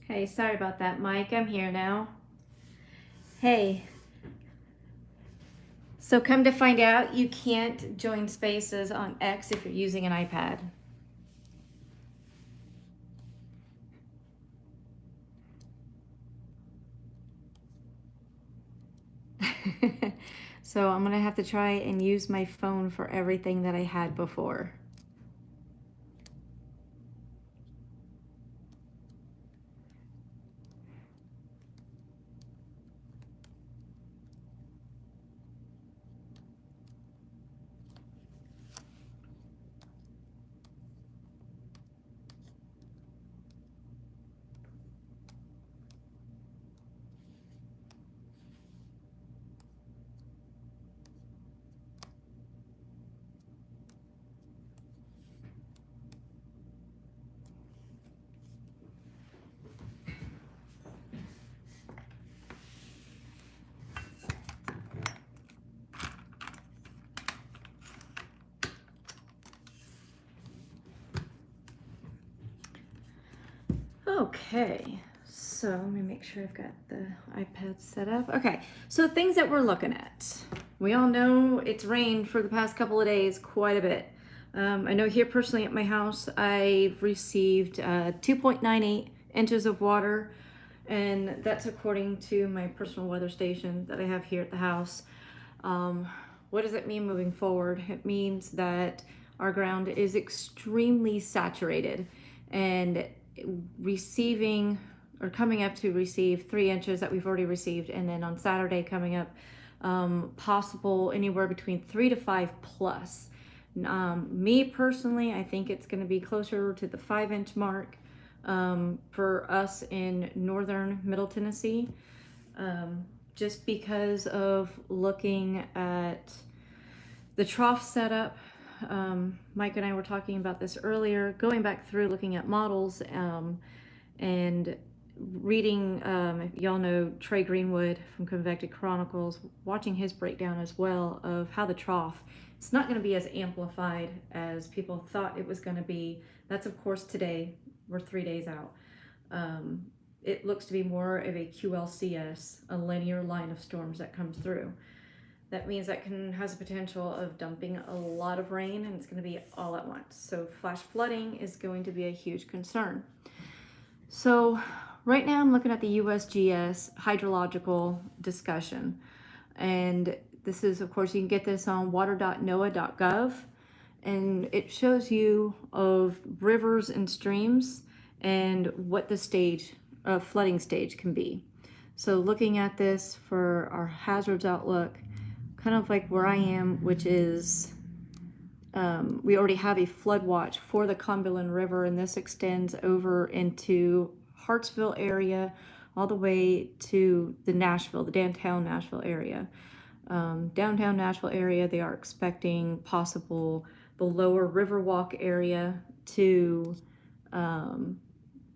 Hey, sorry about that, Mike. I'm here now. Hey, so come to find out, you can't join spaces on X if you're using an iPad. So I'm gonna have to try and use my phone for everything that I had before. Okay, so let me make sure I've got the iPad set up. Okay, so things that we're looking at. We all know it's rained for the past couple of days quite a bit. I know here personally at my house, I've received 2.98 inches of water, and that's according to my personal weather station that I have here at the house. What does it mean moving forward? It means that our ground is extremely saturated, and receiving or coming up to receive 3 inches that we've already received, and then on Saturday coming up, possible anywhere between 3 to 5 plus. Me personally, I think it's going to be closer to the 5 inch mark for us in northern Middle Tennessee, just because of looking at the trough setup. Mike and I were talking about this earlier, going back through looking at models and reading, y'all know Trey Greenwood from Convected Chronicles, watching his breakdown as well of how the trough, it's not going to be as amplified as people thought it was going to be. That's of course today, we're 3 days out. It looks to be more of a QLCS, a linear line of storms that comes through. That means that has a potential of dumping a lot of rain, and it's going to be all at once. So flash flooding is going to be a huge concern. So right now I'm looking at the USGS hydrological discussion. And this is, of course, you can get this on water.noaa.gov. And it shows you of rivers and streams and what the stage, flooding stage can be. So looking at this for our hazards outlook, kind of like where I am, which is we already have a flood watch for the Cumberland River, and this extends over into Hartsville area, all the way to the downtown Nashville area. Downtown Nashville area, they are expecting possible the lower Riverwalk area to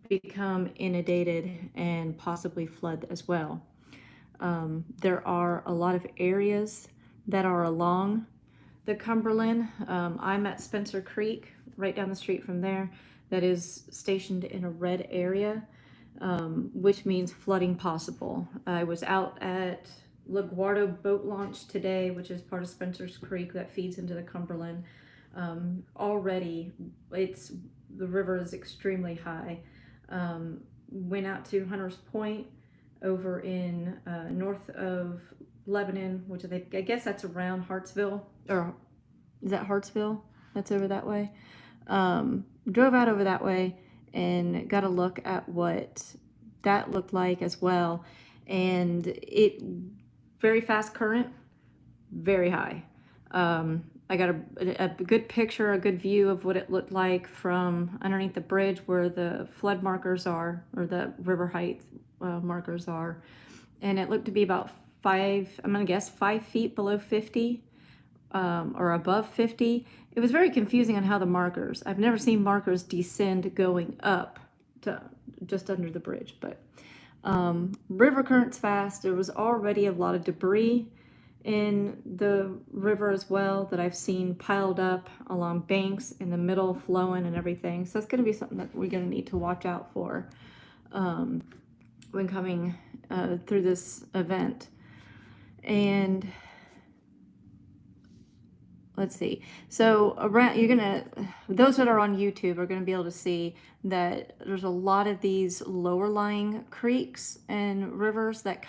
become inundated and possibly flood as well. There are a lot of areas that are along the Cumberland. I'm at Spencer Creek, right down the street from there, that is stationed in a red area, which means flooding possible. I was out at LaGuardo Boat Launch today, which is part of Spencer's Creek that feeds into the Cumberland. Already, the river is extremely high. Went out to Hunters Point over in north of Lebanon, which I guess that's around Hartsville, or is that Hartsville? That's over that way. Drove out over that way and got a look at what that looked like as well. And it very fast current, very high. I got a good picture, a good view of what it looked like from underneath the bridge where the flood markers are, or the river height markers are. And it looked to be about I'm gonna guess 5 feet below 50 or above 50. It was very confusing on how the markers, I've never seen markers descend going up to just under the bridge, but river current's fast. There was already a lot of debris in the river as well that I've seen piled up along banks in the middle, flowing and everything. So it's going to be something that we're going to need to watch out for. when coming through this event. And let's see. So around, those that are on YouTube are gonna be able to see that there's a lot of these lower lying creeks and rivers that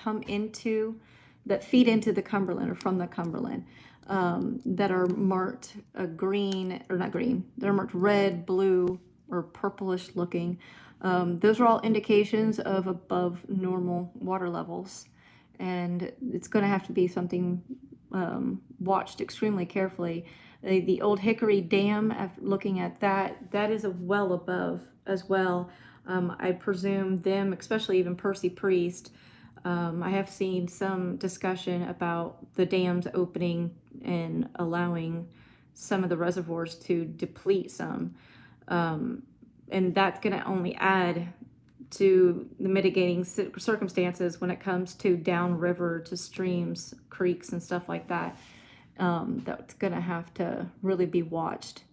that feed into the Cumberland or from the Cumberland, that are marked green, or not green, they're marked red, blue, or purplish looking. Those are all indications of above normal water levels. And it's going to have to be something watched extremely carefully. The Old Hickory Dam, after looking at that is a well above as well. I presume them, especially even Percy Priest. I have seen some discussion about the dams opening and allowing some of the reservoirs to deplete some. And that's going to only add to the mitigating circumstances when it comes to downriver to streams, creeks, and stuff like that. That's going to have to really be watched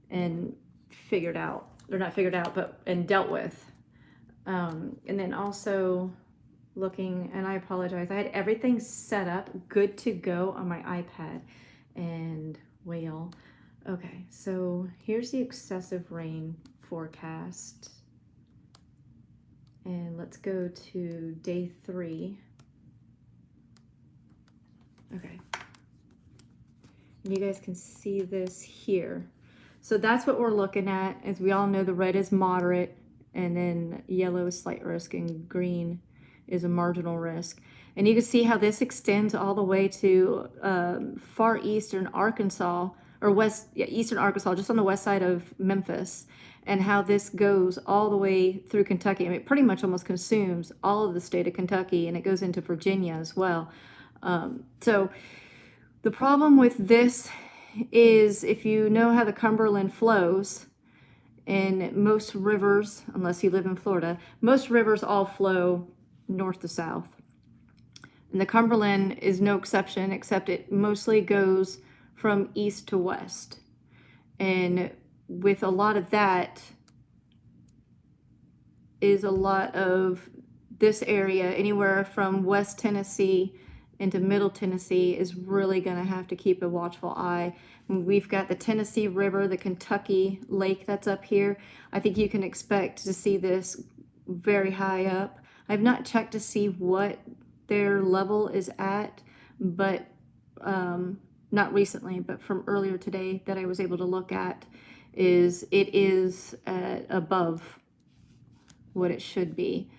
and figured out, or not figured out, and dealt with. And then also looking, and I apologize, I had everything set up good to go on my iPad and whale. Okay, so here's the excessive rain forecast. And let's go to day 3. Okay. And you guys can see this here. So that's what we're looking at. As we all know, the red is moderate, and then yellow is slight risk, and green is a marginal risk. And you can see how this extends all the way to far eastern Arkansas, or eastern Arkansas, just on the west side of Memphis, and how this goes all the way through Kentucky. I mean, it pretty much almost consumes all of the state of Kentucky, and it goes into Virginia as well. So the problem with this is, if you know how the Cumberland flows, and most rivers, unless you live in Florida, most rivers all flow north to south. And the Cumberland is no exception, except it mostly goes from east to west. And with a lot of that is a lot of this area, anywhere from West Tennessee into Middle Tennessee, is really going to have to keep a watchful eye. We've got the Tennessee River, the Kentucky Lake that's up here. I think you can expect to see this very high up. I've not checked to see what their level is at, but not recently, but from earlier today that I was able to look at, it is above what it should be.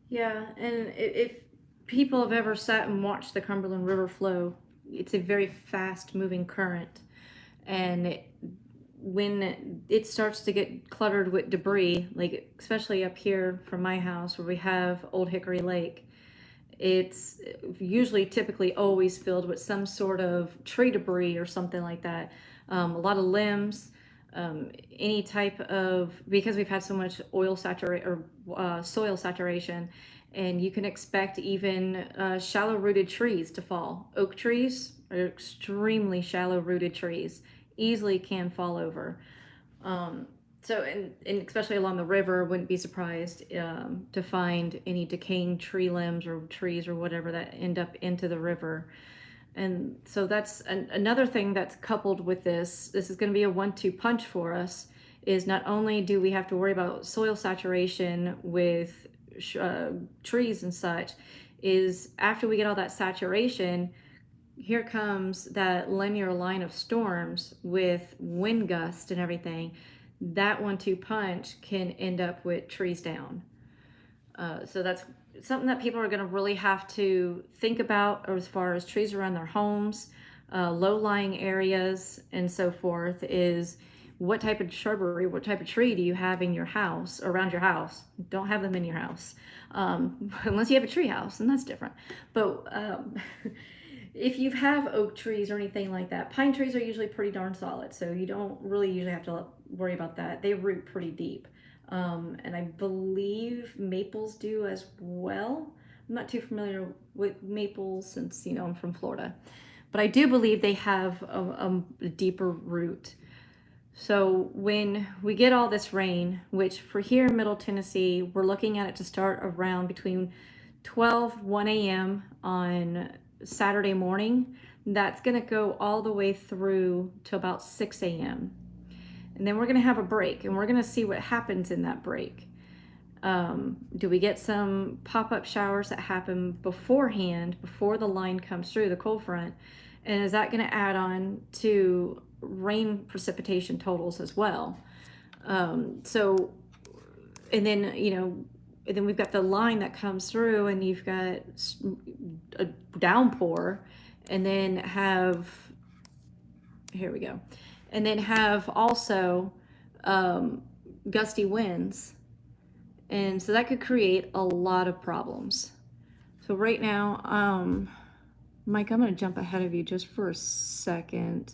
Yeah, and if people have ever sat and watched the Cumberland River flow, it's a very fast moving current. And when it starts to get cluttered with debris, like especially up here from my house where we have Old Hickory Lake, it's usually typically always filled with some sort of tree debris or something like that. A lot of limbs, any type of, because we've had so much soil saturation, and you can expect even shallow rooted trees to fall. Oak trees are extremely shallow rooted trees, easily can fall over. So, and especially along the river, wouldn't be surprised to find any decaying tree limbs or trees or whatever that end up into the river. And so that's another thing that's coupled with this. This is going to be a 1-2 punch for us. Is not only do we have to worry about soil saturation with trees and such, is after we get all that saturation, here comes that linear line of storms with wind gust and everything. That 1-2 punch can end up with trees down. So that's something that people are going to really have to think about as far as trees around their homes, low-lying areas, and so forth, is what type of shrubbery, what type of tree do you have in your house, around your house? Don't have them in your house, unless you have a tree house, and that's different. But if you have oak trees or anything like that, pine trees are usually pretty darn solid, so you don't really usually have to worry about that. They root pretty deep. And I believe maples do as well. I'm not too familiar with maples since, I'm from Florida. But I do believe they have a deeper root. So when we get all this rain, which for here in Middle Tennessee, we're looking at it to start around between 1 a.m. on Saturday morning, that's going to go all the way through to about 6 a.m. And then we're going to have a break, and we're going to see what happens in that break. Do we get some pop-up showers that happen beforehand, before the line comes through, the cold front? And is that going to add on to rain precipitation totals as well? And then, and then we've got the line that comes through, and you've got a downpour, and then here we go. And then have also gusty winds. And so that could create a lot of problems. So right now, Mike, I'm going to jump ahead of you just for a second.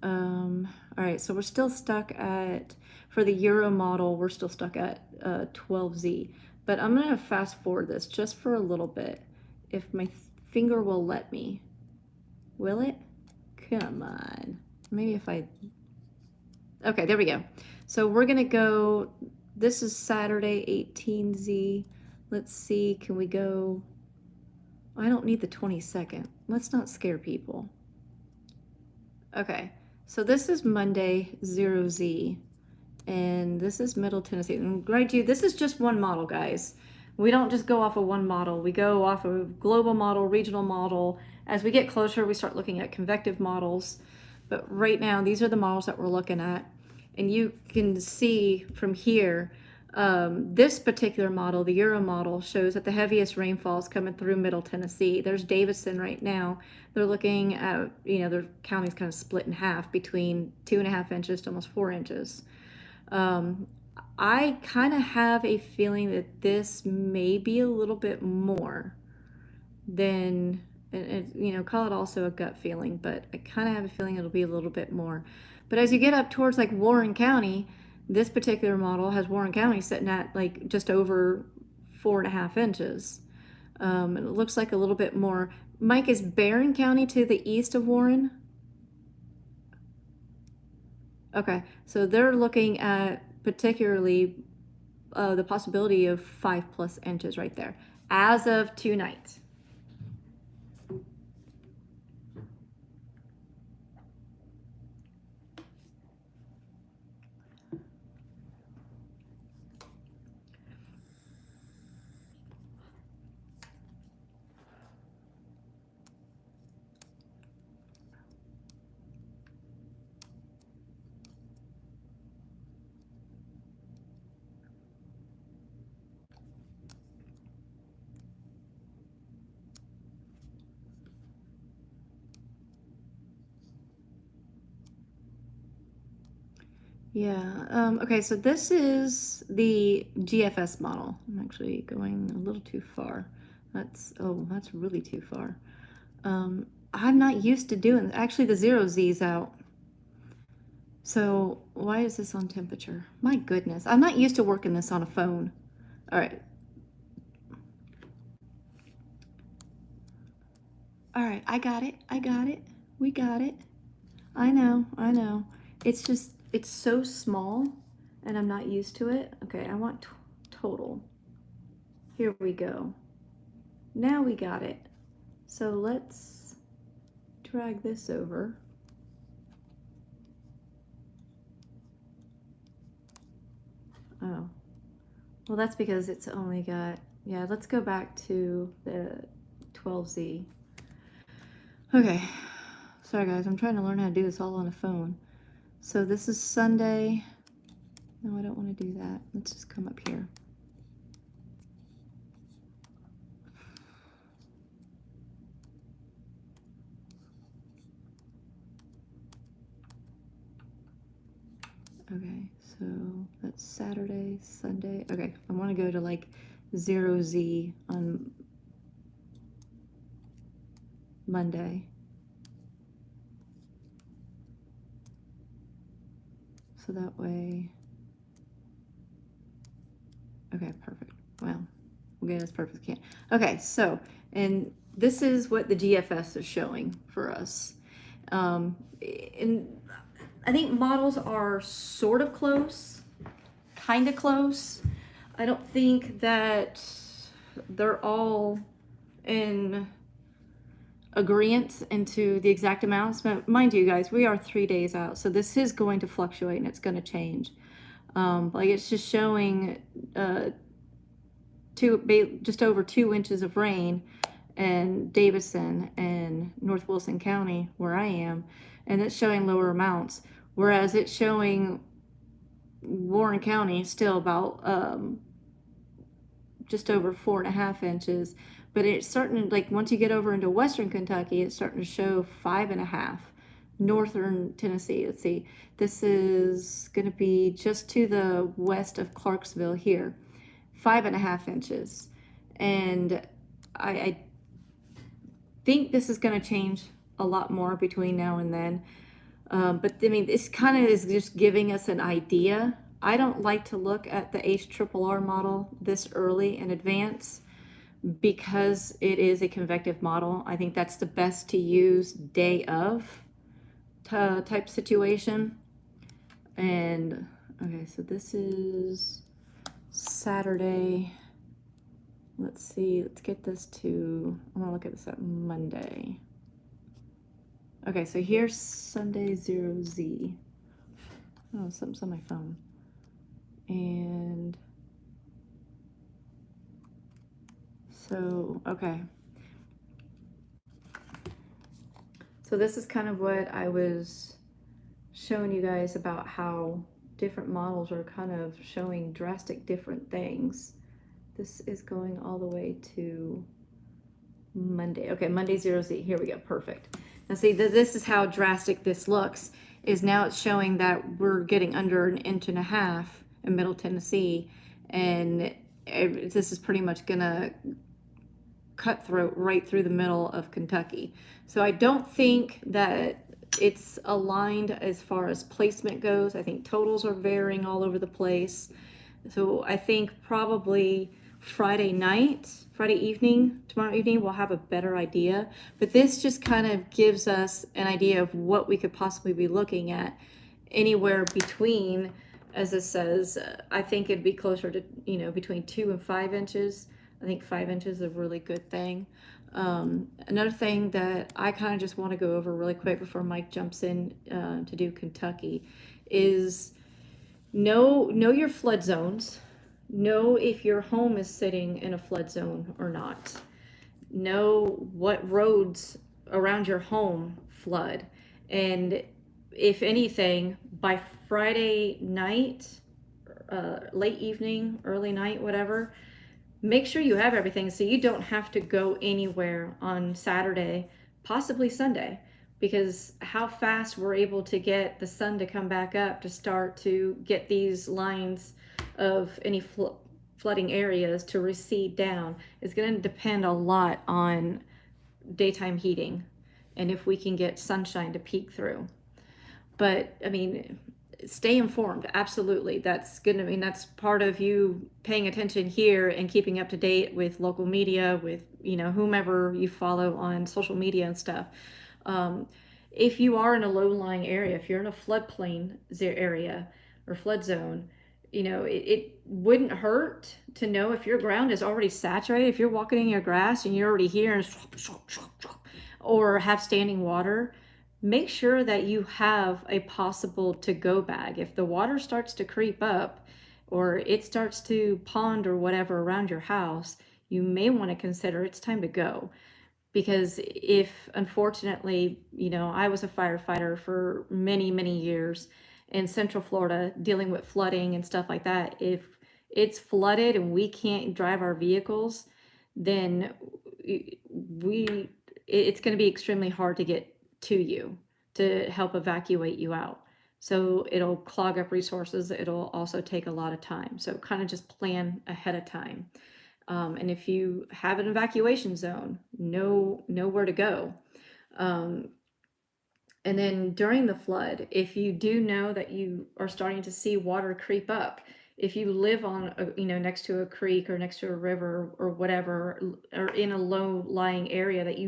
All right, so we're still stuck for the Euro model, we're still stuck at 12Z. But I'm going to fast forward this just for a little bit, if my finger will let me. Will it? Come on. Maybe if okay, there we go. So we're gonna go, this is Saturday 18Z. Let's see, can we go, I don't need the 22nd. Let's not scare people. Okay, so this is Monday 0Z, and this is Middle Tennessee. And mind you, this is just one model, guys. We don't just go off of one model. We go off of global model, regional model. As we get closer, we start looking at convective models. But right now, these are the models that we're looking at. And you can see from here, this particular model, the Euro model, shows that the heaviest rainfall is coming through Middle Tennessee. There's Davison right now. They're looking at, their county's kind of split in half between 2.5 inches to almost 4 inches. I kind of have a feeling that this may be a little bit more than, and call it also a gut feeling, but I kind of have a feeling it'll be a little bit more. But as you get up towards like Warren County, this particular model has Warren County sitting at like just over 4.5 inches. And it looks like a little bit more. Mike, is Barron County to the east of Warren? Okay, so they're looking at particularly the possibility of 5+ inches right there as of tonight. Yeah, okay, so this is the GFS model. I'm actually going a little too far. That's really too far. I'm not used to doing, actually the 0Z's out. So why is this on temperature? My goodness, I'm not used to working this on a phone. All right. All right, I got it. We got it. I know. It's just, it's so small and I'm not used to it. Okay, I want total. Here we go. Now we got it. So let's drag this over. Oh, well, that's because it's only got, yeah, let's go back to the 12Z. Okay, sorry guys, I'm trying to learn how to do this all on a phone. So this is Sunday. No, I don't want to do that. Let's just come up here. Okay, so that's Saturday, Sunday. Okay, I want to go to like 0Z on Monday. So that way, okay, perfect. Well, we'll get as perfect as we can. Okay, so, and this is what the GFS is showing for us. And I think models are sort of close, kind of close. I don't think that they're all in agreement into the exact amounts, but mind you guys, we are 3 days out, so this is going to fluctuate and it's going to change. Like it's just showing just over 2 inches of rain in Davison and North Wilson County where I am, and it's showing lower amounts, whereas it's showing Warren County still about just over 4.5 inches, but it's starting to, like, once you get over into Western Kentucky, it's starting to show 5.5. Northern Tennessee, let's see, this is going to be just to the west of Clarksville here, 5.5 inches. And I think this is going to change a lot more between now and then. But I mean, this kind of is just giving us an idea. I don't like to look at the HRRR model this early in advance because it is a convective model. I think that's the best to use day of type situation. And okay, so this is Saturday. Let's see, let's get this to, I want to look at this at Monday. Okay, so here's Sunday 0Z. Oh, something's on my phone. And so, okay. So this is kind of what I was showing you guys about how different models are kind of showing drastic different things. This is going all the way to Monday. Okay, Monday 0Z. Here we go. Perfect. Now see, this is how drastic this looks. Is now it's showing that we're getting under 1.5 inches in Middle Tennessee, and this is pretty much gonna cut through right through the middle of Kentucky. So I don't think that it's aligned as far as placement goes. I think totals are varying all over the place. So I think probably Friday evening, tomorrow evening, we'll have a better idea. But this just kind of gives us an idea of what we could possibly be looking at, anywhere between, as it says, I think it'd be closer to, between 2 and 5 inches. I think 5 inches is a really good thing. Another thing that I kind of just want to go over really quick before Mike jumps in to do Kentucky is know your flood zones. Know if your home is sitting in a flood zone or not. Know what roads around your home flood. And if anything, by Friday night, late evening, early night, whatever, make sure you have everything so you don't have to go anywhere on Saturday, possibly Sunday, because how fast we're able to get the sun to come back up to start to get these lines of any flooding areas to recede down is going to depend a lot on daytime heating and if we can get sunshine to peek through. But I mean, stay informed. Absolutely. That's part of you paying attention here and keeping up to date with local media, with, whomever you follow on social media and stuff. If you are in a low-lying area, if you're in a floodplain area or flood zone, it wouldn't hurt to know if your ground is already saturated. If you're walking in your grass and you're already hearing, or have standing water, make sure that you have a possible to-go bag. If the water starts to creep up or it starts to pond or whatever around your house, you may want to consider it's time to go. Because if, unfortunately, I was a firefighter for many, many years in Central Florida dealing with flooding and stuff like that. If it's flooded and we can't drive our vehicles, then it's going to be extremely hard to get to you to help evacuate you out. So it'll clog up resources. It'll also take a lot of time. So kind of just plan ahead of time. And if you have an evacuation zone, know where to go. And then during the flood, if you do know that you are starting to see water creep up, if you live on, next to a creek or next to a river or whatever, or in a low-lying area that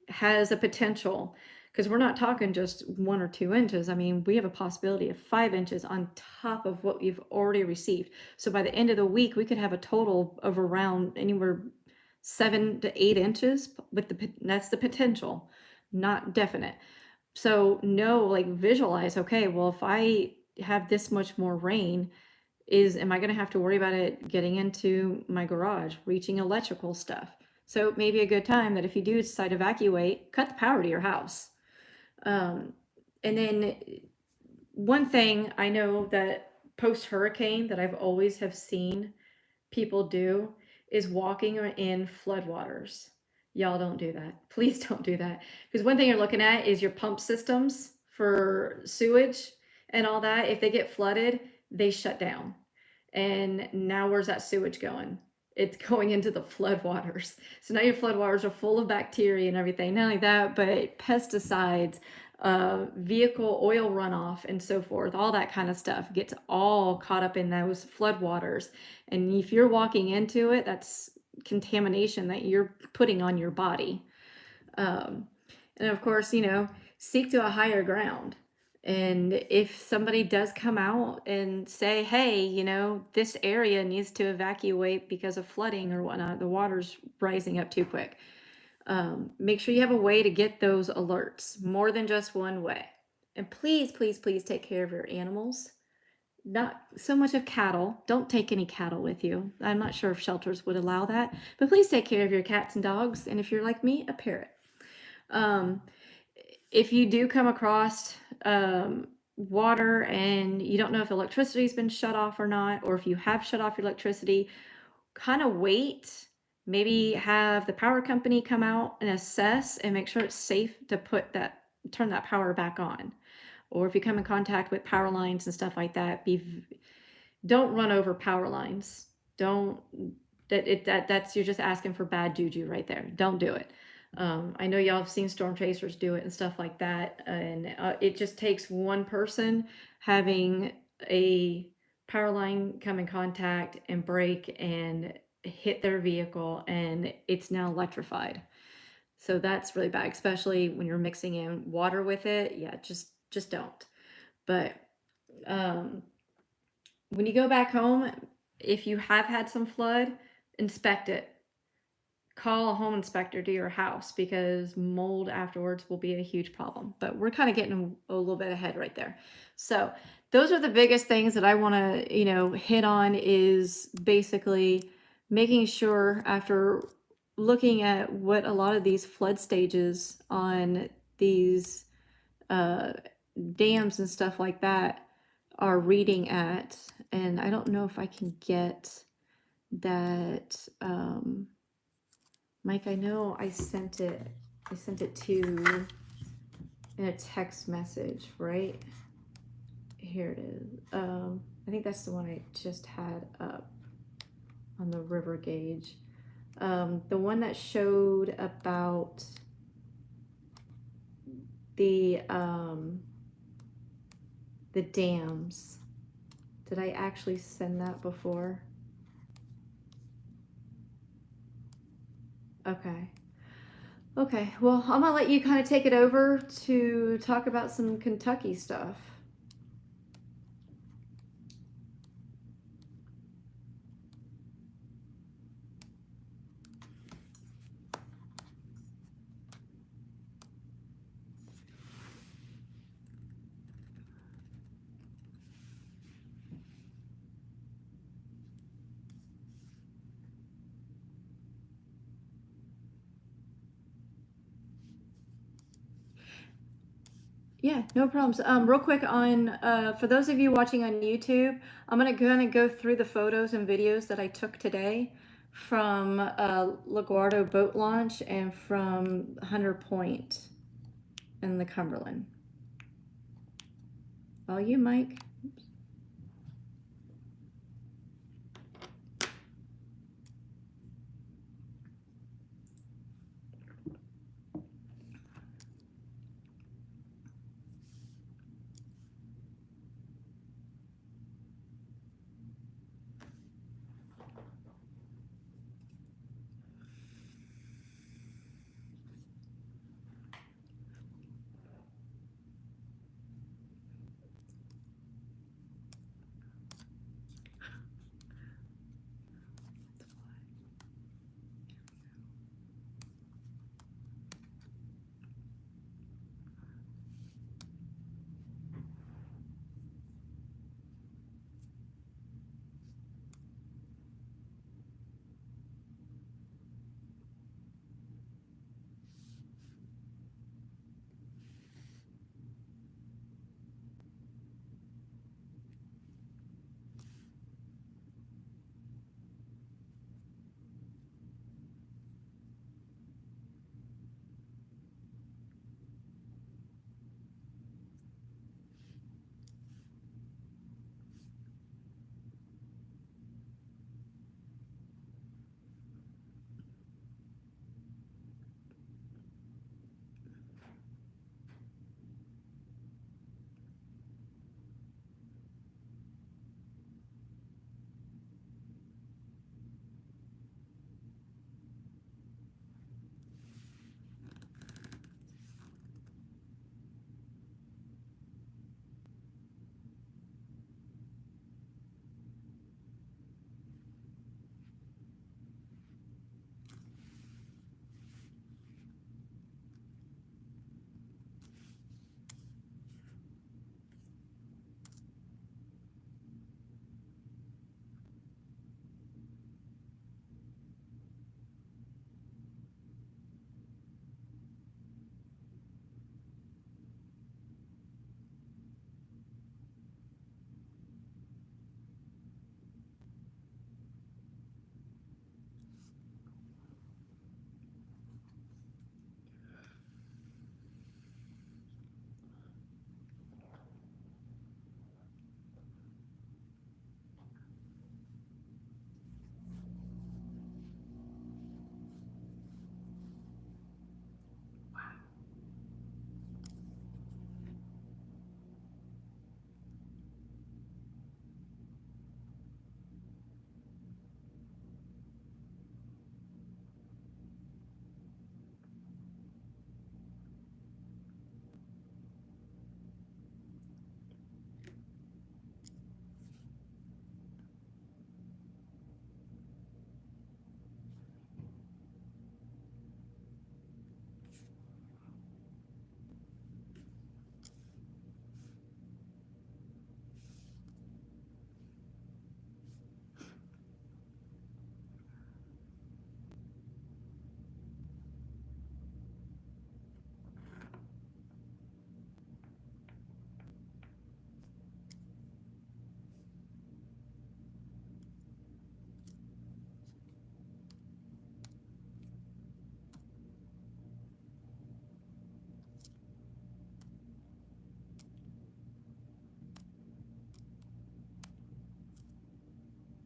has a potential, because we're not talking just 1 or 2 inches. I mean, we have a possibility of 5 inches on top of what you've already received. So by the end of the week, we could have a total of around anywhere 7 to 8 inches. That's the potential, not definite. So visualize, okay, well, if I have this much more rain, am I going to have to worry about it getting into my garage, reaching electrical stuff? So maybe a good time that if you do decide to evacuate, cut the power to your house. And then one thing I know that post-hurricane that I've always have seen people do is walking in floodwaters. Y'all don't do that. Please don't do that. Because one thing you're looking at is your pump systems for sewage and all that. If they get flooded, they shut down. And now where's that sewage going? It's going into the floodwaters. So now your floodwaters are full of bacteria and everything. Not only that, but pesticides, vehicle oil runoff and so forth, all that kind of stuff gets all caught up in those floodwaters. And if you're walking into it, that's contamination that you're putting on your body. And of course, seek to a higher ground. And if somebody does come out and say, hey, this area needs to evacuate because of flooding or whatnot, the water's rising up too quick. Make sure you have a way to get those alerts, more than just one way. And please, please, please take care of your animals. Not so much of cattle. Don't take any cattle with you. I'm not sure if shelters would allow that, but please take care of your cats and dogs. And if you're like me, a parrot. If you do come across water and you don't know if electricity's been shut off or not, or if you have shut off your electricity, kind of wait. Maybe have the power company come out and assess and make sure it's safe to turn that power back on. Or if you come in contact with power lines and stuff like that, don't run over power lines. That's you're just asking for bad juju right there. Don't do it. I know y'all have seen storm chasers do it and stuff like that, and it just takes one person having a power line come in contact and break and hit their vehicle, and it's now electrified. So that's really bad, especially when you're mixing in water with it. Yeah, just don't. But when you go back home, if you have had some flood, inspect it. Call a home inspector to your house, because mold afterwards will be a huge problem. But we're kind of getting a little bit ahead right there. So those are the biggest things that I want to, hit on, is basically making sure, after looking at what a lot of these flood stages on these dams and stuff like that are reading at, and I don't know if I can get that. Mike, I know I sent it to in a text message, right? Here it is. I think that's the one I just had up on the river gauge. The one that showed about the dams. Did I actually send that before? Okay, well, I'm gonna let you kind of take it over to talk about some Kentucky stuff. Yeah, no problems. Real quick on for those of you watching on YouTube, I'm gonna go through the photos and videos that I took today from LaGuardo boat launch and from Hunter Point in the Cumberland. All you, Mike.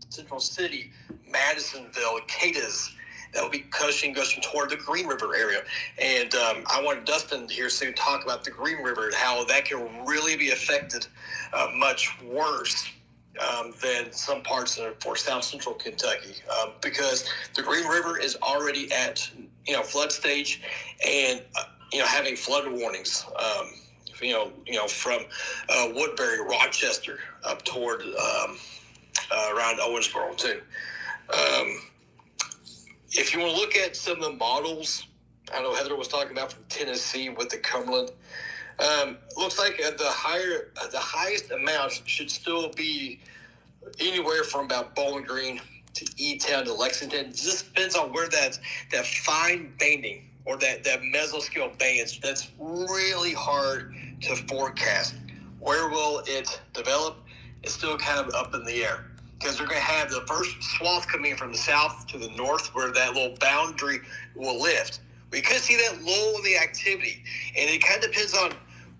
Central City, Madisonville, Cadiz. That will be gushing toward the Green River area. And I want Dustin here soon to talk about the Green River and how that can really be affected much worse than some parts of South Central Kentucky, because the Green River is already at flood stage and having flood warnings. From Woodbury, Rochester, up toward around Owensboro too. If you want to look at some of the models, I know Heather was talking about from Tennessee with the Cumberland. Looks like the highest amount should still be anywhere from about Bowling Green to E-Town to Lexington. It just depends on where that fine banding or that mesoscale bands, that's really hard to forecast. Where will it develop? It's still kind of up in the air because they're going to have the first swath coming from the south to the north where that little boundary will lift. We could see that lull in the activity, and it kind of depends on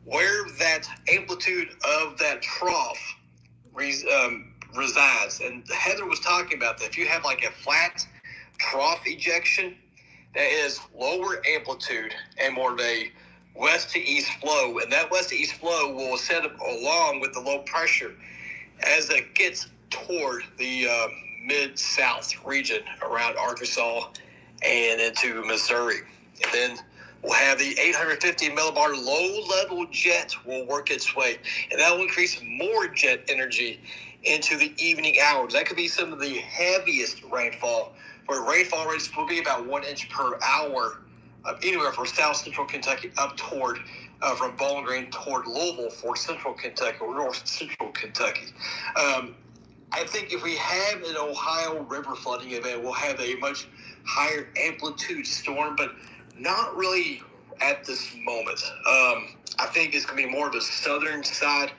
where that amplitude of that trough resides. And Heather was talking about that. If you have like a flat trough ejection that is lower amplitude and more of a west to east flow, and that west to east flow will set up along with the low pressure as it gets toward the mid-south region around Arkansas and into Missouri. And then we'll have the 850 millibar low-level jet will work its way, and that will increase more jet energy into the evening hours. That could be some of the heaviest rainfall, where rainfall rates will be about 1 inch per hour, anywhere from south central Kentucky up toward, from Bowling Green toward Louisville for central Kentucky or north central Kentucky. I think if we have an Ohio River flooding event, we'll have a much higher amplitude storm, but not really at this moment. I think it's going to be more of a southern side,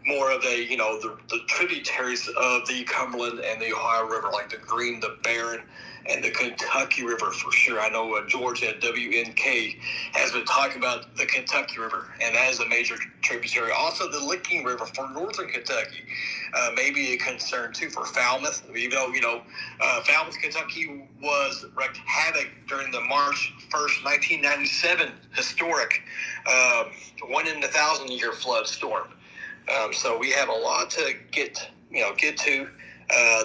more of a, the tributaries of the Cumberland and the Ohio River, like the Green, the Barron, and the Kentucky River for sure. I know George at WNK has been talking about the Kentucky River, and that is a major tributary. Also, the Licking River for northern Kentucky may be a concern too for Falmouth. Even though, Falmouth, Kentucky wreaked havoc during the March 1st, 1997 historic 1 in 1,000 year flood storm. So we have a lot to get to.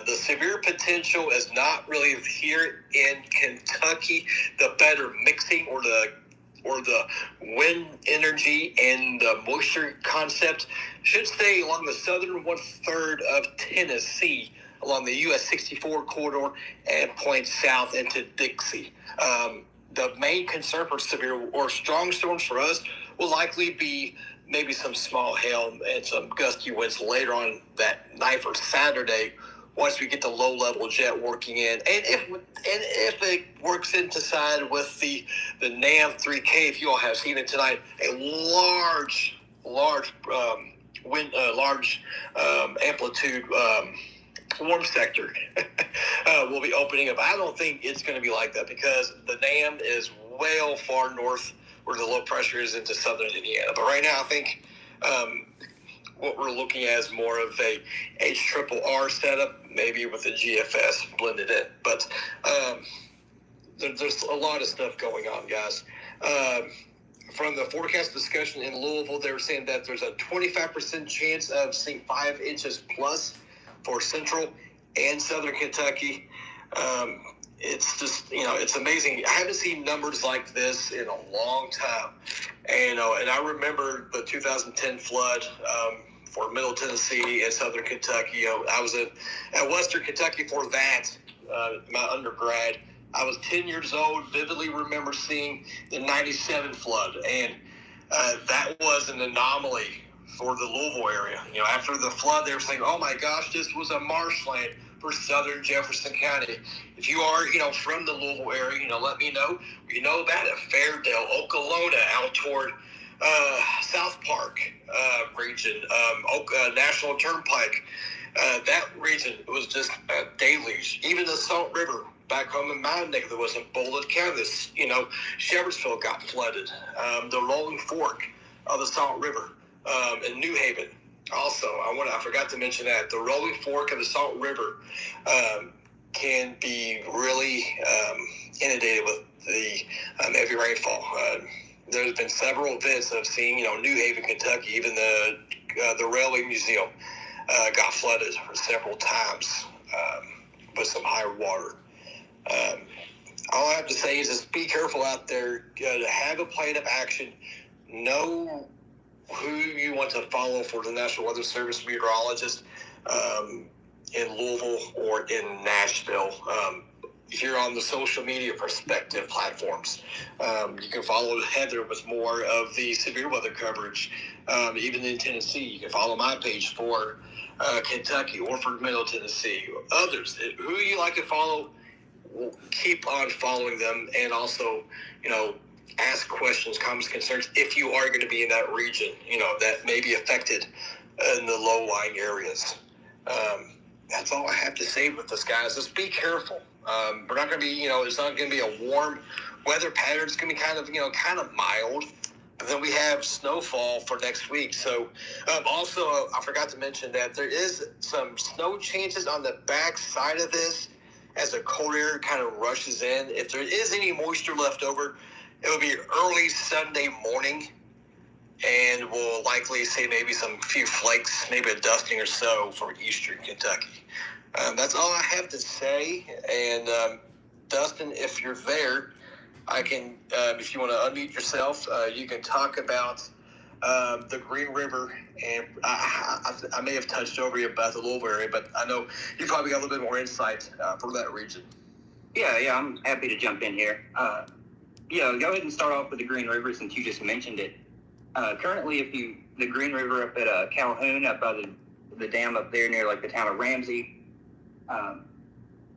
The severe potential is not really here in Kentucky. The better mixing or the wind energy and the moisture concept should stay along the southern 1/3 of Tennessee, along the US 64 corridor, and point south into Dixie. The main concern for severe or strong storms for us will likely be maybe some small hail and some gusty winds later on that night for Saturday, once we get the low-level jet working in. And if it works into side with the NAM 3K, if you all have seen it tonight, a large wind, large amplitude warm sector will be opening up. I don't think it's going to be like that because the NAM is well far north where the low pressure is into southern Indiana. But right now, I think what we're looking at is more of a HRRR setup, maybe with a GFS blended in. But there's a lot of stuff going on, guys. From the forecast discussion in Louisville, they were saying that there's a 25% chance of seeing 5 inches plus for central and southern Kentucky. It's just, it's amazing. I haven't seen numbers like this in a long time. And I remember the 2010 flood for Middle Tennessee and Southern Kentucky. I was at Western Kentucky for that, my undergrad. I was 10 years old, vividly remember seeing the 97 flood. And that was an anomaly for the Louisville area. After the flood, they were saying, oh my gosh, this was a marshland for southern Jefferson County. If you are, from the Louisville area, let me know. You know about it. Fairdale, Okolona, out toward South Park region, National Turnpike. That region was just a deluge. Even the Salt River back home in my neck, there was in Bullitt County. Shepherdsville got flooded. The Rolling Fork of the Salt River in New Haven. Also, I forgot to mention that the Rolling Fork of the Salt River can be really inundated with the heavy rainfall. There's been several events I've seen. New Haven, Kentucky, even the Railway Museum got flooded several times with some high water. All I have to say is just be careful out there. Have a plan of action. Know who you want to follow for the National Weather Service meteorologist in Louisville or in Nashville. Here on the social media perspective platforms, you can follow Heather with more of the severe weather coverage. Even in Tennessee, you can follow my page for Kentucky or for Middle Tennessee. Others, who you like to follow, keep on following them, and also, ask questions, comments, concerns if you are going to be in that region, that may be affected in the low-lying areas. That's all I have to say with this, guys. Just be careful. We're not going to be, it's not going to be a warm weather pattern. It's going to be kind of mild. But then we have snowfall for next week. So also, I forgot to mention that there is some snow chances on the back side of this as the cold air kind of rushes in. If there is any moisture left over, it will be early Sunday morning, and we'll likely see maybe some few flakes, maybe a dusting or so for eastern Kentucky. That's all I have to say. And Dustin, if you're there, I can, if you want to unmute yourself, you can talk about the Green River, and I may have touched over you about the Louisville area, but I know you probably got a little bit more insight for that region. Yeah, I'm happy to jump in here. Go ahead and start off with the Green River since you just mentioned it. Currently, the Green River up at Calhoun, up by the dam up there near like the town of Ramsey,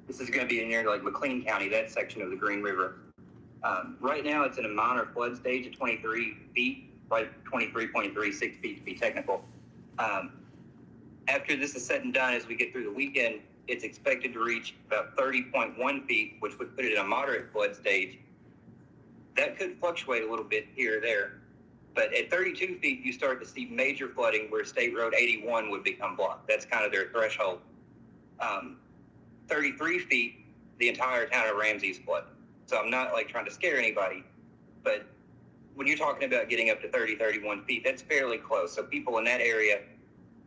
this is going to be near like McLean County, that section of the Green River. Right now, it's in a minor flood stage of 23 feet, right, 23.36 feet to be technical. After this is said and done, as we get through the weekend, it's expected to reach about 30.1 feet, which would put it in a moderate flood stage. That could fluctuate a little bit here or there. But at 32 feet, you start to see major flooding where State Road 81 would become blocked. That's kind of their threshold. 33 feet, the entire town of Ramsey is flooded. So I'm not like trying to scare anybody, but when you're talking about getting up to 30, 31 feet, that's fairly close. So people in that area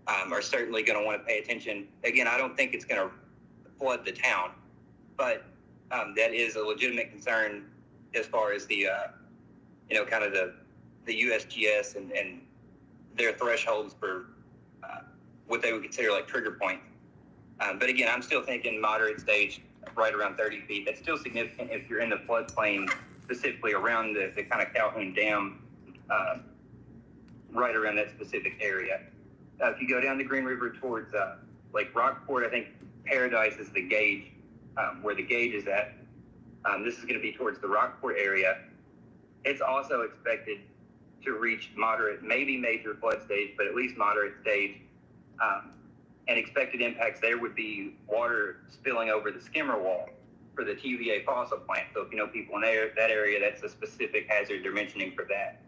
are certainly going to want to pay attention. Again, I don't think it's going to flood the town, but that is a legitimate concern as far as the, kind of the USGS and their thresholds for what they would consider like trigger points. But again, I'm still thinking moderate stage, right around 30 feet. That's still significant if you're in the floodplain, specifically around the kind of Calhoun Dam, right around that specific area. If you go down the Green River towards Lake Rockport, I think Paradise is the gauge, where the gauge is at. This is going to be towards the Rockport area. It's also expected to reach moderate, maybe major flood stage, but at least moderate stage. And expected impacts there would be water spilling over the skimmer wall for the TVA fossil plant. So if you know people in that area, that's a specific hazard they're mentioning for that.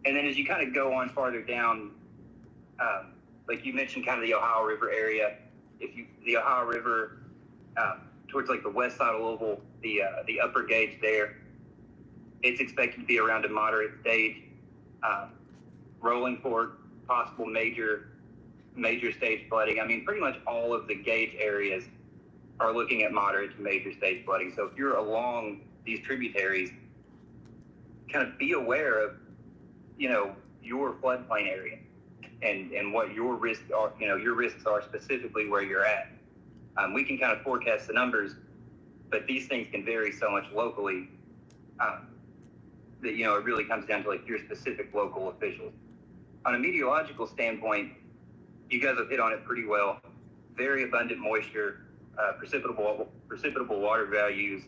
And then as you kind of go on farther down, like you mentioned, kind of the Ohio River area. The Ohio River towards like the west side of Louisville, the upper gauge there, it's expected to be around a moderate stage. Rolling Fork, possible major stage flooding. I mean, pretty much all of the gauge areas are looking at moderate to major stage flooding. So if you're along these tributaries, kind of be aware of, your floodplain area and what your risks are, your risks are specifically where you're at. We can kind of forecast the numbers, but these things can vary so much locally that, it really comes down to like your specific local officials. On a meteorological standpoint, you guys have hit on it pretty well. Very abundant moisture, precipitable water values,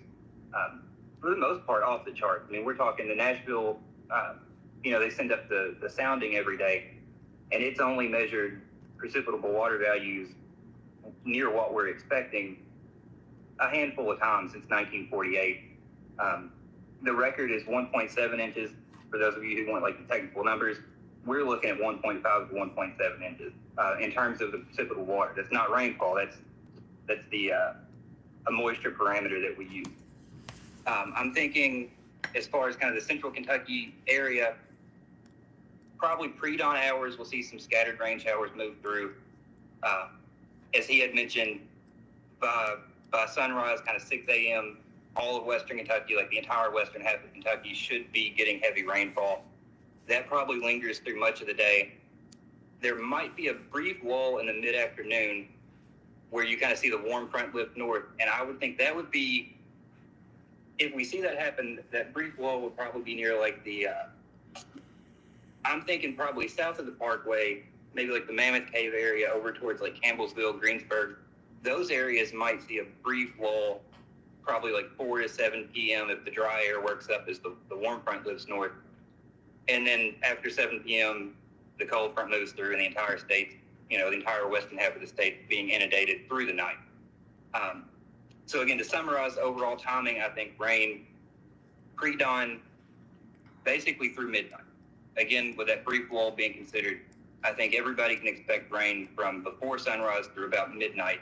for the most part off the chart. I mean, we're talking the Nashville, they send up the sounding every day, and it's only measured precipitable water values near what we're expecting a handful of times since 1948. The record is 1.7 inches. For those of you who want like the technical numbers, we're looking at 1.5 to 1.7 inches in terms of the precipitable water. That's not rainfall. That's the a moisture parameter that we use. I'm thinking as far as kind of the central Kentucky area, probably pre-dawn hours, we'll see some scattered rain showers move through. As he had mentioned, by sunrise, kind of 6 a.m., all of western Kentucky, like the entire western half of Kentucky, should be getting heavy rainfall. That probably lingers through much of the day. There might be a brief lull in the mid-afternoon where you kind of see the warm front lift north, and I would think that would be, if we see that happen, that brief lull would probably be near like I'm thinking probably south of the Parkway, maybe like the Mammoth Cave area over towards like Campbellsville, Greensburg. Those areas might see a brief lull probably like 4 to 7 p.m. if the dry air works up as the warm front moves north. And then after 7 p.m., the cold front moves through and the entire state, the entire western half of the state being inundated through the night. So again, to summarize overall timing, I think rain pre-dawn, basically through midnight. Again, with that brief lull being considered, I think everybody can expect rain from before sunrise through about midnight.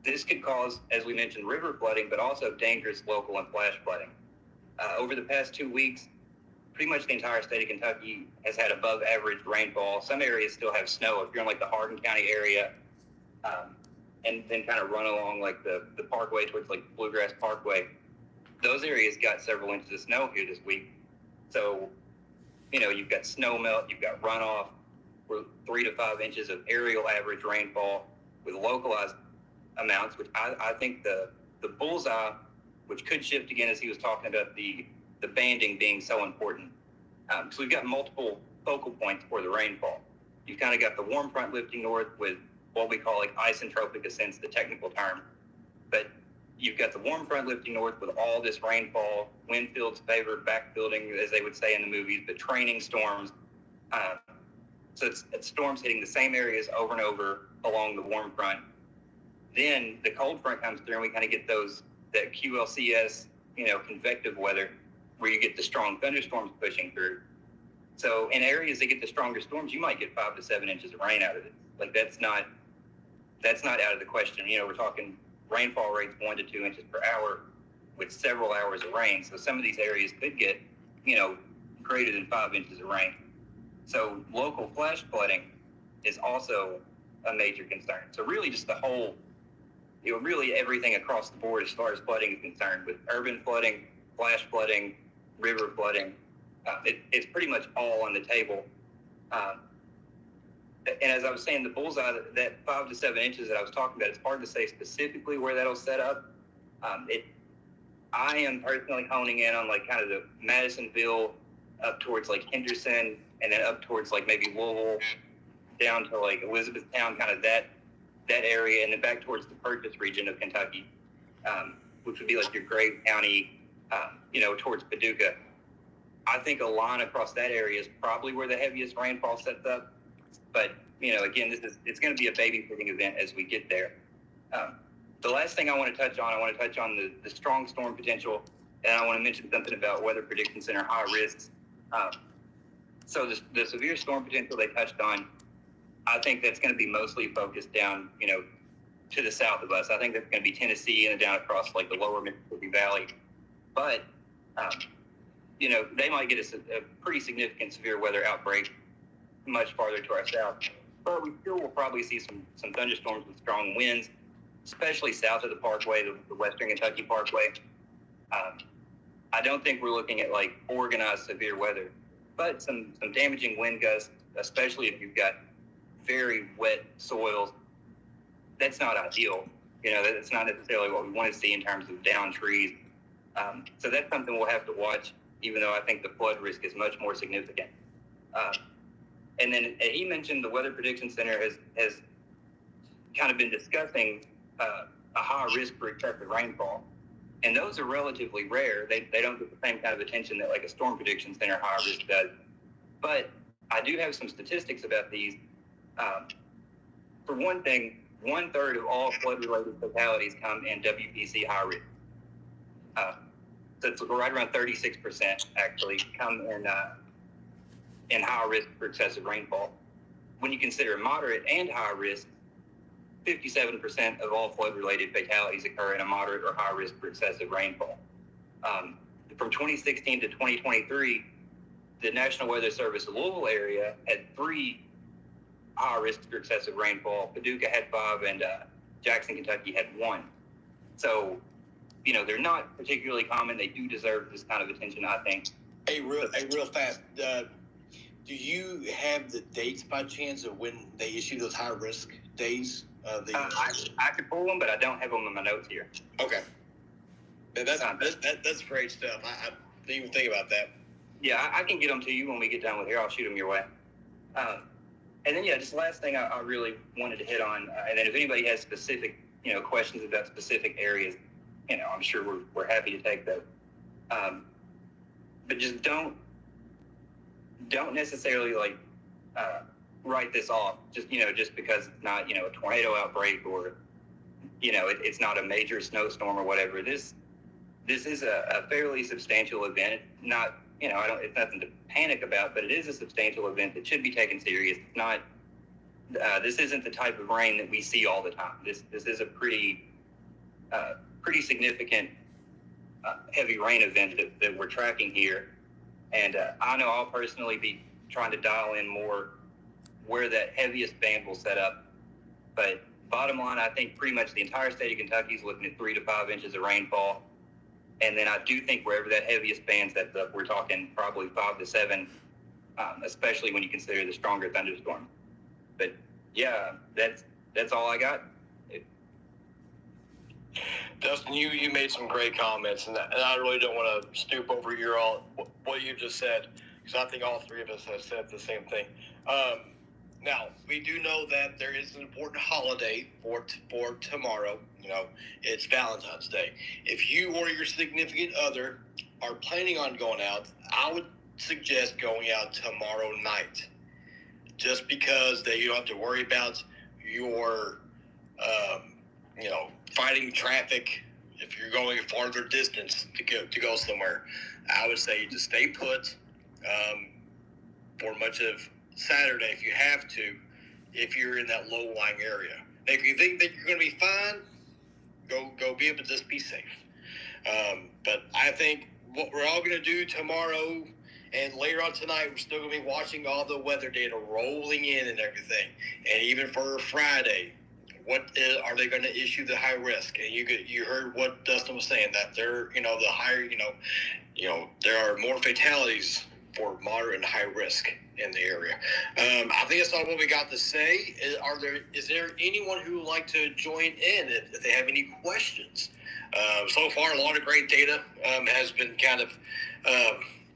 This could cause, as we mentioned, river flooding, but also dangerous local and flash flooding. Over the past 2 weeks, pretty much the entire state of Kentucky has had above average rainfall. Some areas still have snow. If you're in like the Hardin County area, and then kind of run along like the parkway towards like Bluegrass Parkway, those areas got several inches of snow here this week. So, you've got snow melt, you've got runoff, 3 to 5 inches of aerial average rainfall with localized amounts, which I think the bullseye, which could shift again as he was talking about the banding being so important. So we've got multiple focal points for the rainfall. You've kind of got the warm front lifting north with what we call like isentropic ascents, the technical term. But you've got the warm front lifting north with all this rainfall, wind fields favored, backbuilding, as they would say in the movies, the training storms. So it's storms hitting the same areas over and over along the warm front. Then the cold front comes through and we kind of get that QLCS, convective weather where you get the strong thunderstorms pushing through. So in areas that get the stronger storms, you might get 5 to 7 inches of rain out of it. Like that's not out of the question. We're talking rainfall rates 1 to 2 inches per hour with several hours of rain. So some of these areas could get, greater than 5 inches of rain. So local flash flooding is also a major concern. So really just the whole, really everything across the board as far as flooding is concerned, with urban flooding, flash flooding, river flooding. It's pretty much all on the table. And as I was saying, the bullseye, that 5 to 7 inches that I was talking about, it's hard to say specifically where that'll set up. I am personally honing in on like kind of the Madisonville up towards like Henderson, and then up towards like maybe Louisville, down to like Elizabethtown, kind of that area, and then back towards the Purchase region of Kentucky, which would be like your Grave County, towards Paducah. I think a line across that area is probably where the heaviest rainfall sets up. But, again, it's going to be a babysitting event as we get there. The last thing I want to touch on the strong storm potential, and I want to mention something about Weather Prediction Center high risks. So the severe storm potential they touched on, I think that's going to be mostly focused down, to the south of us. I think that's going to be Tennessee and down across like the lower Mississippi Valley. But, they might get a pretty significant severe weather outbreak much farther to our south. But we still will probably see some thunderstorms with strong winds, especially south of the Parkway, the Western Kentucky Parkway. I don't think we're looking at like organized severe weather, but some damaging wind gusts, especially if you've got very wet soils. That's not ideal. That's not necessarily what we want to see in terms of downed trees. So that's something we'll have to watch, even though I think the flood risk is much more significant. And then he mentioned the Weather Prediction Center has kind of been discussing a high risk for excessive rainfall. And those are relatively rare. They don't get the same kind of attention that like a Storm Prediction Center high risk does. But I do have some statistics about these. For one thing, 1/3 of all flood-related fatalities come in WPC high risk. So it's right around 36% actually come in high risk for excessive rainfall. When you consider moderate and high risk, 57% of all flood-related fatalities occur in a moderate or high risk for excessive rainfall. From 2016 to 2023, the National Weather Service Louisville area had 3 high risks for excessive rainfall. Paducah had 5, and Jackson, Kentucky had 1. So, they're not particularly common. They do deserve this kind of attention, I think. Hey, real fast. Do you have the dates by chance of when they issue those high risk days? I could pull them, but I don't have them in my notes here. Okay. That's great stuff. I didn't even think about that. Yeah, I can get them to you when we get done with here. I'll shoot them your way. And then, just last thing I really wanted to hit on, and then if anybody has specific questions about specific areas, I'm sure we're happy to take those. But just don't necessarily write this off just because it's not, a tornado outbreak or, it's not a major snowstorm or whatever. This is a fairly substantial event. Not, it's nothing to panic about, but it is a substantial event that should be taken serious. It's not, this isn't the type of rain that we see all the time. This is a pretty significant heavy rain event that we're tracking here. And I know I'll personally be trying to dial in more where that heaviest band will set up. But bottom line, I think pretty much the entire state of Kentucky is looking at 3 to 5 inches of rainfall. And then I do think wherever that heaviest band sets up, we're talking probably 5 to 7, especially when you consider the stronger thunderstorm. But yeah, that's all I got. Dustin, you made some great comments, and I really don't want to stoop over what you just said, because I think all three of us have said the same thing. Now, we do know that there is an important holiday for tomorrow. It's Valentine's Day. If you or your significant other are planning on going out, I would suggest going out tomorrow night, just because you don't have to worry about your fighting traffic if you're going a farther distance to go somewhere. I would say just stay put for much of Saturday if you have to, if you're in that low-lying area. If you think that you're going to be fine, go be able to just be safe. But I think what we're all going to do tomorrow and later on tonight, we're still going to be watching all the weather data rolling in and everything. And even for Friday, are they going to issue the high risk? And you heard what Dustin was saying, that they're, the higher, there are more fatalities for moderate and high risk in the area. I think that's all what we got to say. Is there anyone who would like to join in if they have any questions? So far, a lot of great data has been kind of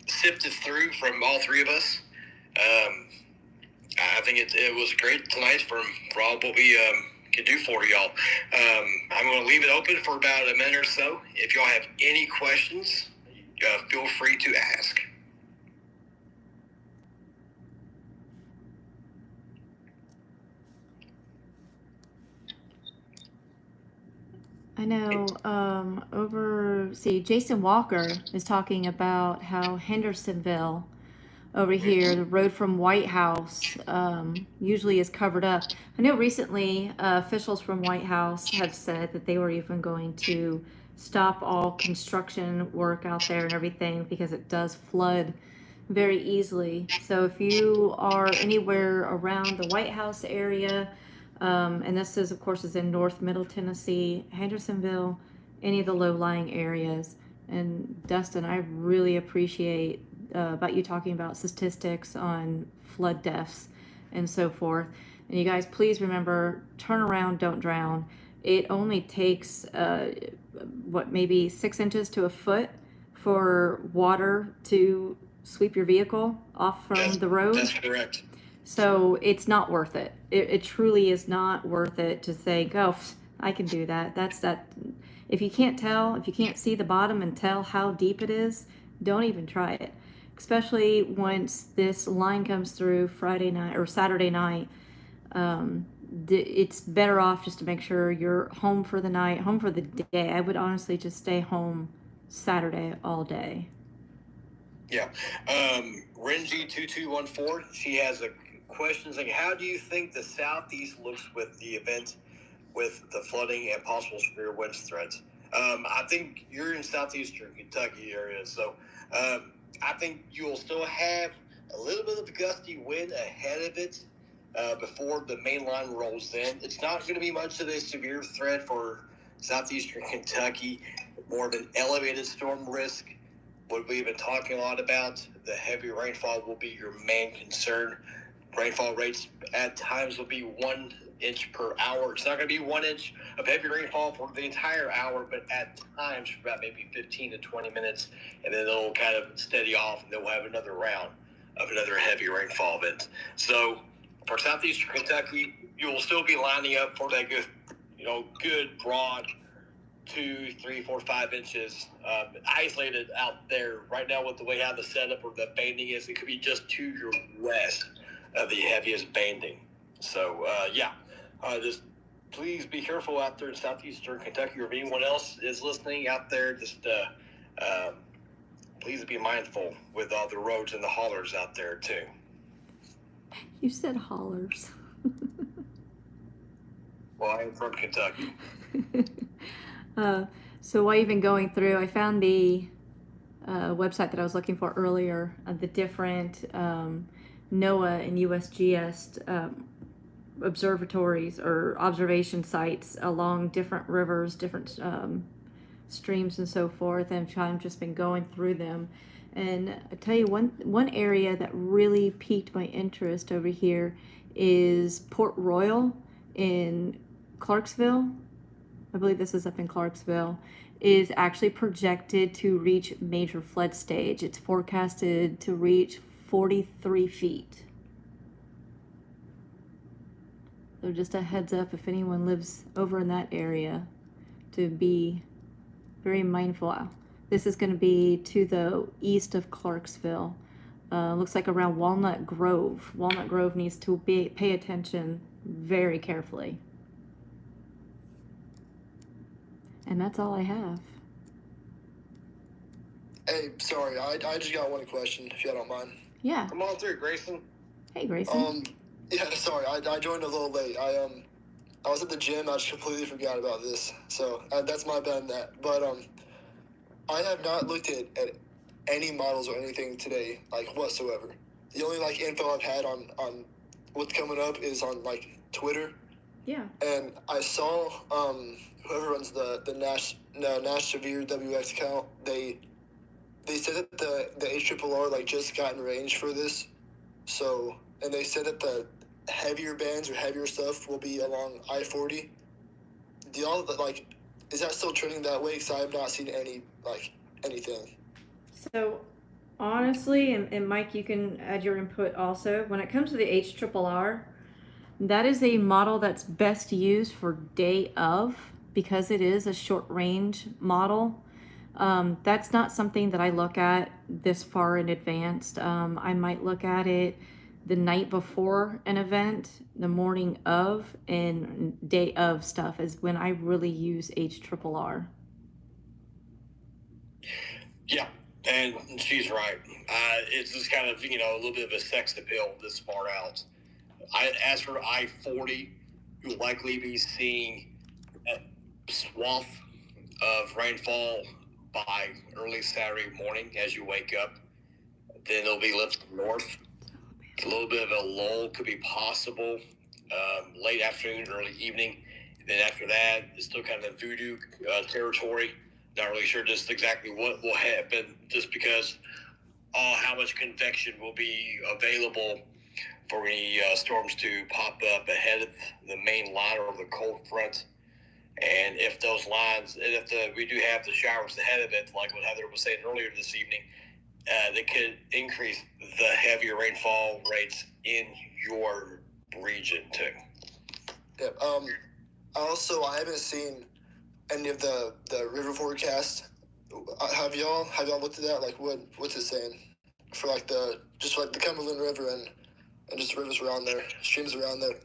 sifted through from all three of us. I think it was great tonight for all what we can do for y'all. I'm going to leave it open for about a minute or so. If y'all have any questions, feel free to ask. I know Jason Walker is talking about how Hendersonville over here, the road from White House, usually is covered up. I know recently officials from White House have said that they were even going to stop all construction work out there and everything because it does flood very easily. So if you are anywhere around the White House area, and this is, of course, is in North Middle Tennessee, Hendersonville, any of the low-lying areas. And Dustin, I really appreciate about you talking about statistics on flood deaths and so forth. And you guys, please remember, turn around, don't drown. It only takes, maybe 6 inches to a foot for water to sweep your vehicle off from the road. That's correct. So it's not worth it. It truly is not worth it to think, oh, I can do that. If you can't see the bottom and tell how deep it is, don't even try it. Especially once this line comes through Friday night or Saturday night, it's better off just to make sure you're home for the night, home for the day. I would honestly just stay home Saturday all day. Yeah. Renji2214, she has a question saying, how do you think the Southeast looks with the event with the flooding and possible severe wind threats? I think you're in southeastern Kentucky area, so I think you will still have a little bit of gusty wind ahead of it before the main line rolls in. It's not going to be much of a severe threat for southeastern Kentucky, more of an elevated storm risk. What we've been talking a lot about, the heavy rainfall will be your main concern. Rainfall rates at times will be 1 inch per hour. It's not going to be 1 inch of heavy rainfall for the entire hour, but at times for about maybe 15 to 20 minutes, and then it'll kind of steady off, and then we'll have another round of another heavy rainfall event. So for southeastern Kentucky, you will still be lining up for that good, good broad 2, 3, 4, 5 inches isolated out there. Right now, with the way how the setup or the banding is, it could be just to your west of the heaviest banding. So just please be careful out there in southeastern Kentucky, or if anyone else is listening out there, just please be mindful with all the roads and the hollers out there too. You said hollers. Well, I'm from Kentucky. So while you've been going through, I found the website that I was looking for earlier, the different NOAA and USGS observatories or observation sites along different rivers, different streams and so forth, and I've just been going through them. And I tell you, one area that really piqued my interest over here is Port Royal in Clarksville. I believe this is up in Clarksville, is actually projected to reach major flood stage. It's forecasted to reach 43 feet. So just a heads up if anyone lives over in that area to be very mindful. This is going to be to the east of Clarksville. Looks like around Walnut Grove. Walnut Grove needs to pay attention very carefully. And that's all I have. Hey, sorry, I just got one question, if you don't mind. Yeah. Come on through, Grayson. Hey, Grayson. Yeah, sorry, I joined a little late. I was at the gym. I just completely forgot about this, so that's my bad on that. But I have not looked at any models or anything today, like whatsoever. The only info I've had on what's coming up is on Twitter. Yeah. And I saw whoever runs the Nash Severe WX account, they said that the HRRR just got in range for this. So, and they said that the heavier bands or heavier stuff will be along I-40. Do y'all is that still trending that way? Because I have not seen anything. So honestly, and Mike, you can add your input also. When it comes to the HRRR, that is a model that's best used for day of, because it is a short range model. That's not something that I look at this far in advance. I might look at it the night before an event, the morning of, and day of stuff is when I really use HRRR. Yeah, and she's right. It's just kind of, a little bit of a sex appeal this far out. As for I-40, you'll likely be seeing a swath of rainfall by early Saturday morning as you wake up. Then it'll be lifted north. A little bit of a lull could be possible late afternoon, early evening. And then after that, it's still kind of voodoo territory. Not really sure just exactly what will happen, just because how much convection will be available for any storms to pop up ahead of the main line or the cold front. And if those lines, and if we do have the showers ahead of it, like what Heather was saying earlier this evening, that could increase the heavier rainfall rates in your region too. Yeah. I haven't seen any of the river forecast. Have y'all looked at that? What's it saying for the Cumberland River and just rivers around there, streams around there?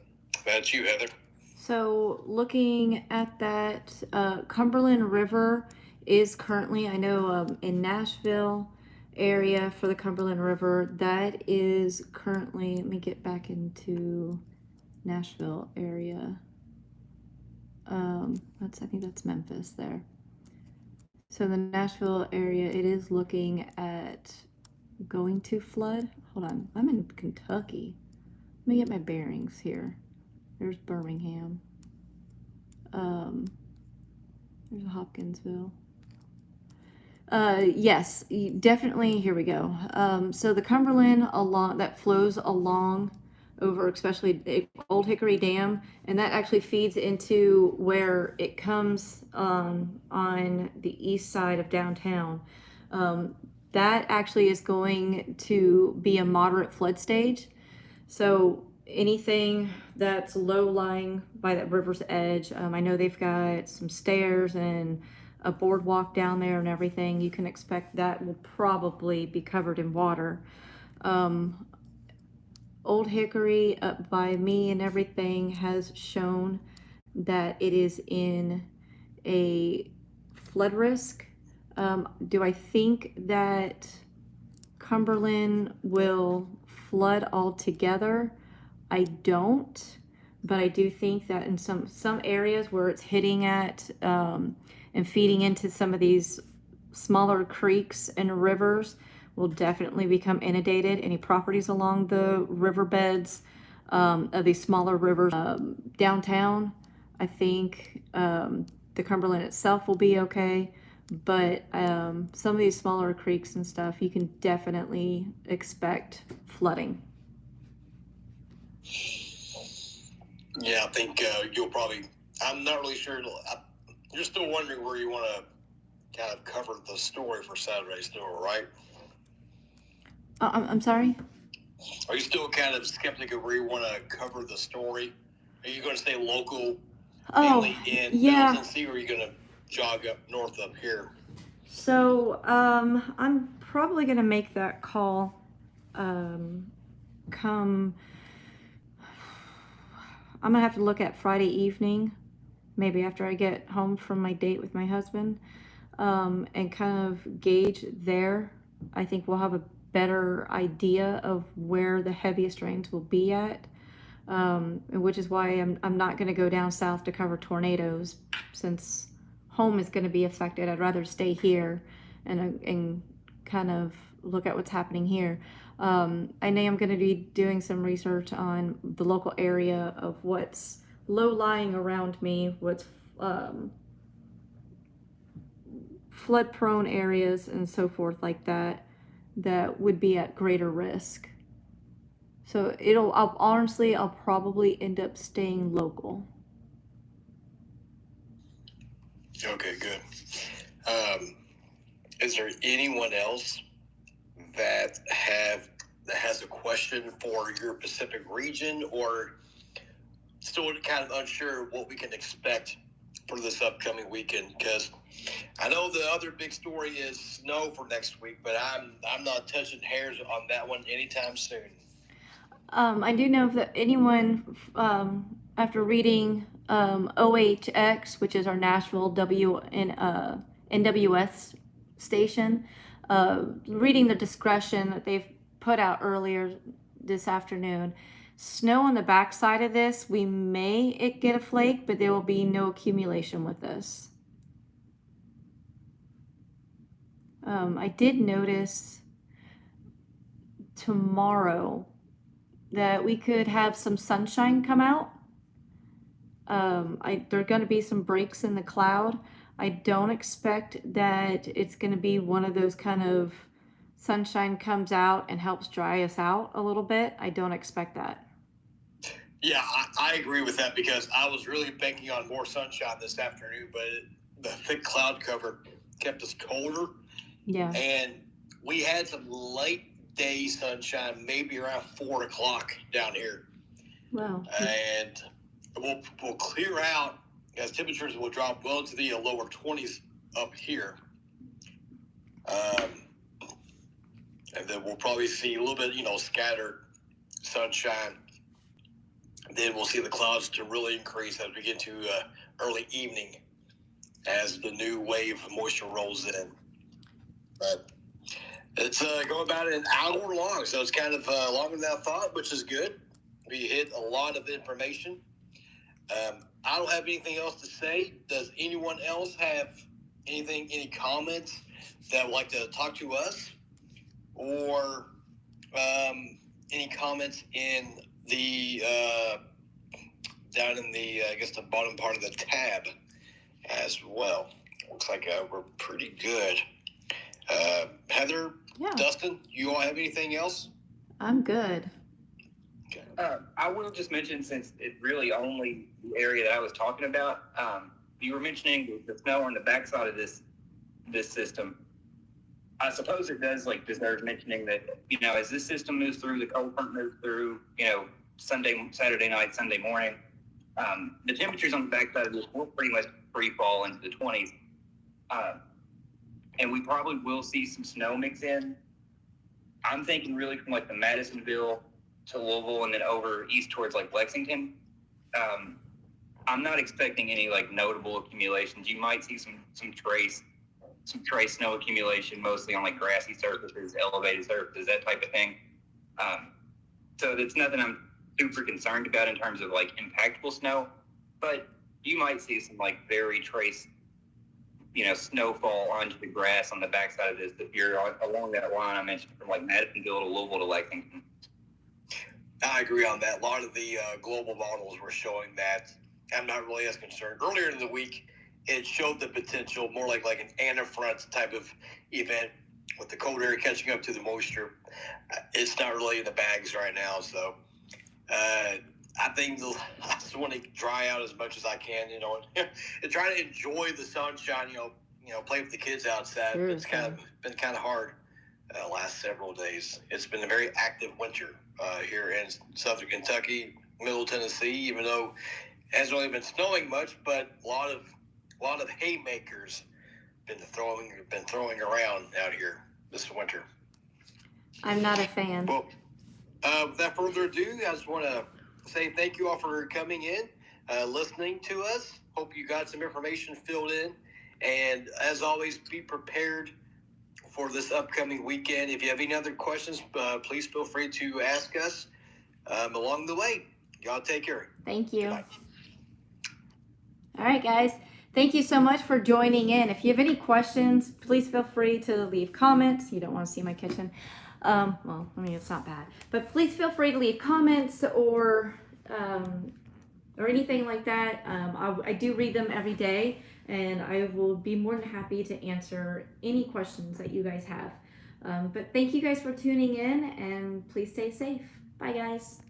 That's you, Heather. So looking at that, Cumberland River is currently, I know in Nashville area for the Cumberland River, that is currently, let me get back into Nashville area. I think that's Memphis there. So the Nashville area, it is looking at going to flood. Hold on, I'm in Kentucky. Let me get my bearings here. There's Birmingham. There's Hopkinsville. Yes, definitely. Here we go. So the Cumberland that flows along over, especially Old Hickory Dam, and that actually feeds into where it comes on the east side of downtown. That actually is going to be a moderate flood stage. So anything that's low lying by that river's edge. I know they've got some stairs and a boardwalk down there and everything. You can expect that will probably be covered in water. Old Hickory up by me and everything has shown that it is in a flood risk. Do I think that Cumberland will flood altogether? I don't, but I do think that in some areas where it's hitting at and feeding into some of these smaller creeks and rivers will definitely become inundated. Any properties along the riverbeds of these smaller rivers downtown, I think the Cumberland itself will be okay. But some of these smaller creeks and stuff, you can definitely expect flooding. Yeah, I think you'll probably. I'm not really sure. You're still wondering where you want to kind of cover the story for Saturday, still, right? I'm sorry? Are you still kind of skeptic of where you want to cover the story? Are you going to stay local, mainly in yeah. Middle Tennessee, or are you going to jog up north up here? So I'm probably going to make that call come. I'm going to have to look at Friday evening, maybe after I get home from my date with my husband, and kind of gauge there. I think we'll have a better idea of where the heaviest rains will be at, which is why I'm not going to go down south to cover tornadoes, since home is going to be affected. I'd rather stay here and kind of look at what's happening here. I know I'm going to be doing some research on the local area of what's low lying around me, what's flood prone areas and so forth like that would be at greater risk. So I'll probably end up staying local. Okay, good. Is there anyone else that has a question for your Pacific region, or still kind of unsure what we can expect for this upcoming weekend? Because I know the other big story is snow for next week, but I'm not touching hairs on that one anytime soon. I do know that anyone after reading OHX, which is our Nashville NWS station, reading the discretion that they've put out earlier this afternoon, snow on the backside of this, we may get a flake, but there will be no accumulation with this. I did notice tomorrow that we could have some sunshine come out. There are going to be some breaks in the cloud. I don't expect that it's going to be one of those kind of sunshine comes out and helps dry us out a little bit. I don't expect that. Yeah, I agree with that, because I was really banking on more sunshine this afternoon, but the thick cloud cover kept us colder. Yeah. And we had some late day sunshine, maybe around 4 o'clock down here. Wow. And we'll clear out as temperatures will drop well into the lower 20s up here. And then we'll probably see a little bit, scattered sunshine. Then we'll see the clouds to really increase as we get to early evening as the new wave of moisture rolls in. But it's going about an hour long, so it's kind of longer than I thought, which is good. We hit a lot of information. I don't have anything else to say. Does anyone else have any comments that would like to talk to us? Or any comments in the down in the the bottom part of the tab as well? Looks like we're pretty good. Heather, Yeah. Dustin, you all have anything else? I'm good. Okay. I will just mention, since it's really only the area that I was talking about, you were mentioning the snow on the backside of this system. I suppose it does deserve mentioning that, as this system moves through, the cold front moves through, Saturday night, Sunday morning. The temperatures on the backside of this will pretty much free fall into the 20s. And we probably will see some snow mix in. I'm thinking really from like the Madisonville to Louisville and then over east towards like Lexington. I'm not expecting any like notable accumulations. You might see some trace snow accumulation, mostly on like grassy surfaces, elevated surfaces, that type of thing. So that's nothing I'm super concerned about in terms of like impactful snow, but you might see some like very trace, snowfall onto the grass on the backside of this if you're along that line I mentioned from like Madisonville to Louisville to Lexington. I agree on that. A lot of the global models were showing that. I'm not really as concerned. Earlier in the week, it showed the potential more like an antifront type of event with the cold air catching up to the moisture. It's not really in the bags right now, so I think I just want to dry out as much as I can, and try to enjoy the sunshine, play with the kids outside. Sure, It's been kind of hard last several days. It's been a very active winter here in southern Kentucky, middle Tennessee, even though it hasn't really been snowing much, but a lot of haymakers been throwing around out here this winter. I'm not a fan. Well, without further ado, I just want to say thank you all for coming in, listening to us. Hope you got some information filled in. And as always, be prepared for this upcoming weekend. If you have any other questions, please feel free to ask us along the way. Y'all take care. Thank you. Goodbye. All right, guys. Thank you so much for joining in. If you have any questions, please feel free to leave comments. You don't want to see my kitchen. It's not bad. But please feel free to leave comments or anything like that. I do read them every day, and I will be more than happy to answer any questions that you guys have. But thank you guys for tuning in, and please stay safe. Bye, guys.